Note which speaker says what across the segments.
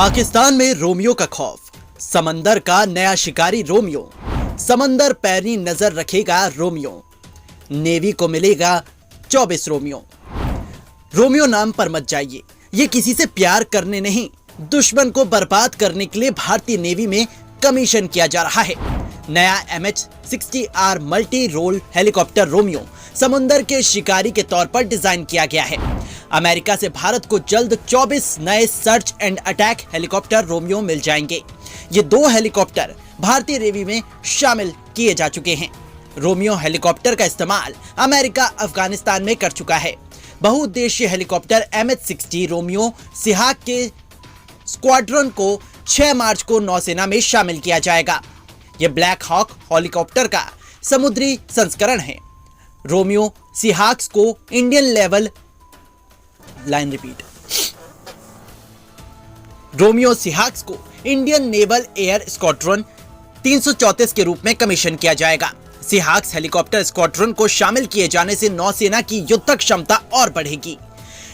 Speaker 1: पाकिस्तान में रोमियो का खौफ, समंदर का नया शिकारी रोमियो। समंदर पैनी नजर रखेगा रोमियो, नेवी को मिलेगा 24 रोमियो। रोमियो नाम पर मत जाइए, ये किसी से प्यार करने नहीं, दुश्मन को बर्बाद करने के लिए भारतीय नेवी में कमीशन किया जा रहा है। नया MH-60R multi role helicopter Romeo समुंदर के शिकारी के तौर पर डिजाइन किया गया है। अमेरिका से भारत को जल्द 24 नए search and attack helicopter Romeo मिल जाएंगे। ये 2 हेलीकॉप्टर भारतीय नेवी में शामिल किए जा चुके हैं। रोमियो हेलीकॉप्टर का इस्तेमाल अमेरिका अफगानिस्तान में कर चुका है। बहुउद्देशीय हेलीकॉप्टर MH-60 रोमियो सिहाक के स्क्वाड्रन को 6 मार्च को नौसेना में शामिल किया जाएगा। यह ब्लैक हॉक हेलीकॉप्टर का समुद्री संस्करण है। रोमियो सिहाक्स को इंडियन लेवल रोमियो सिहाक्स को इंडियन नेवल एयर स्क्वाड्रन 334 के रूप में कमीशन किया जाएगा। सिहाक्स हेलीकॉप्टर स्क्वाड्रन को शामिल किए जाने से नौसेना की युद्धक क्षमता और बढ़ेगी।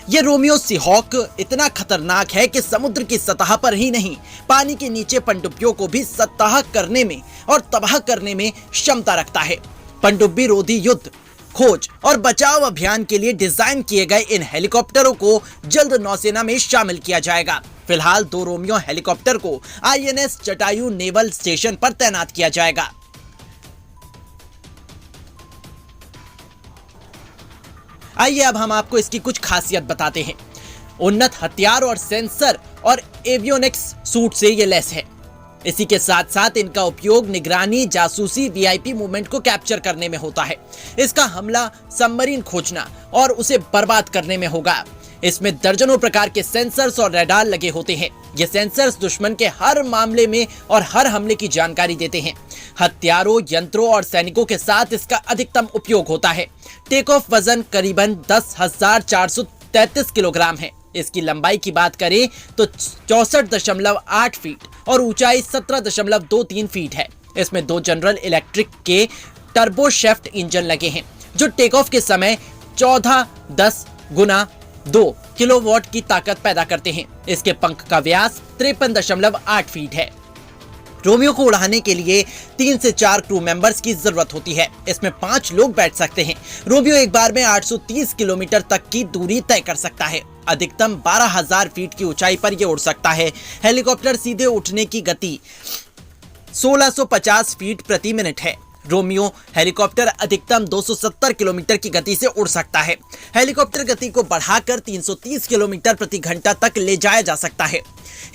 Speaker 1: यह रोमियो सिहाक इतना खतरनाक है कि समुद्र की सतह पर ही नहीं, पानी के नीचे पनडुब्बियों को भी सतह करने में और तबाह करने में क्षमता रखता है। पनडुब्बी रोधी युद्ध, खोज और बचाव अभियान के लिए डिजाइन किए गए इन हेलीकॉप्टरों को जल्द नौसेना में शामिल किया जाएगा। फिलहाल 2 रोमियो हेलीकॉप्टर को INS जटायु नेवल स्टेशन पर तैनात किया जाएगा। आइए अब हम आपको इसकी कुछ खासियत बताते हैं। उन्नत हथियार और सेंसर और एवियोनिक्स सूट से ये लैस है। इसी के साथ साथ इनका उपयोग निगरानी, जासूसी, VIP मूवमेंट को कैप्चर करने में होता है। इसका हमला सबमरीन खोजना और उसे बर्बाद करने में होगा। इसमें दर्जनों प्रकार के सेंसर्स और रडार लगे होते हैं। ये सेंसर्स दुश्मन के हर मामले में और हर हमले की जानकारी देते हैं। हथियारों, यंत्रों और सैनिकों के साथ इसका अधिकतम उपयोग होता है। टेक ऑफ वजन करीबन 10,433 किलोग्राम है। इसकी लंबाई की बात करें तो 64.8 फीट और ऊंचाई 17.23 फीट है। इसमें 2 जनरल इलेक्ट्रिक के टर्बो शेफ्ट इंजन लगे हैं, जो टेक ऑफ के समय 14-10 गुना 2 किलोवाट की ताकत पैदा करते हैं। इसके पंख का व्यास 53.8 फीट है। रोमियो को उड़ाने के लिए 3 से 4 क्रू मेंबर्स की जरूरत होती है। इसमें 5 लोग बैठ सकते हैं। रोमियो एक बार में 830 किलोमीटर तक की दूरी तय कर सकता है। अधिकतम 12,000 फीट की ऊंचाई पर यह उड़ सकता है। हेलीकॉप्टर सीधे उठने की गति 1650 फीट प्रति मिनट है। रोमियो हेलीकॉप्टर अधिकतम 270 किलोमीटर की गति से उड़ सकता है। हेलीकॉप्टर गति को बढ़ाकर 330 किलोमीटर प्रति घंटा तक ले जाया जा सकता है।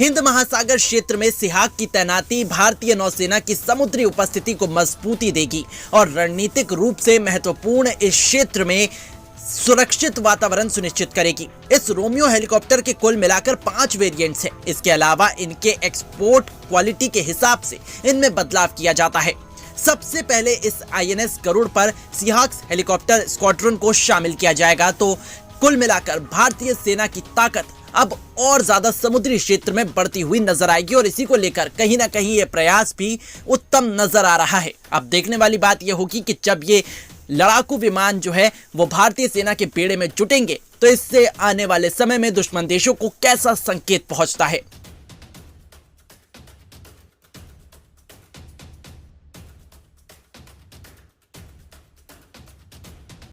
Speaker 1: हिंद महासागर क्षेत्र में सिहाक की तैनाती भारतीय नौसेना की समुद्री उपस्थिति को मजबूती देगी और रणनीतिक रूप से महत्वपूर्ण इस क्षेत्र में सुरक्षित वातावरण सुनिश्चित करेगी। इस रोमियो हेलीकॉप्टर के कुल मिलाकर 5 वेरिएंट्स हैं। इसके अलावा इनके एक्सपोर्ट क्वालिटी के हिसाब से इनमें बदलाव किया जाता है। सबसे पहले इस INS गरुड़ पर सिहाक्स हेलीकॉप्टर स्क्वाड्रन को शामिल किया जाएगा, तो कुल मिलाकर भारतीय सेना की ताकत अब और ज्यादा समुद्री क्षेत्र में बढ़ती हुई नजर आएगी और इसी को लेकर कहीं ना कहीं ये प्रयास भी उत्तम नजर आ रहा है। अब देखने वाली बात यह होगी कि जब ये लड़ाकू विमान जो है वो भारतीय सेना के बेड़े में जुटेंगे तो इससे आने वाले समय में दुश्मन देशों को कैसा संकेत पहुंचता है।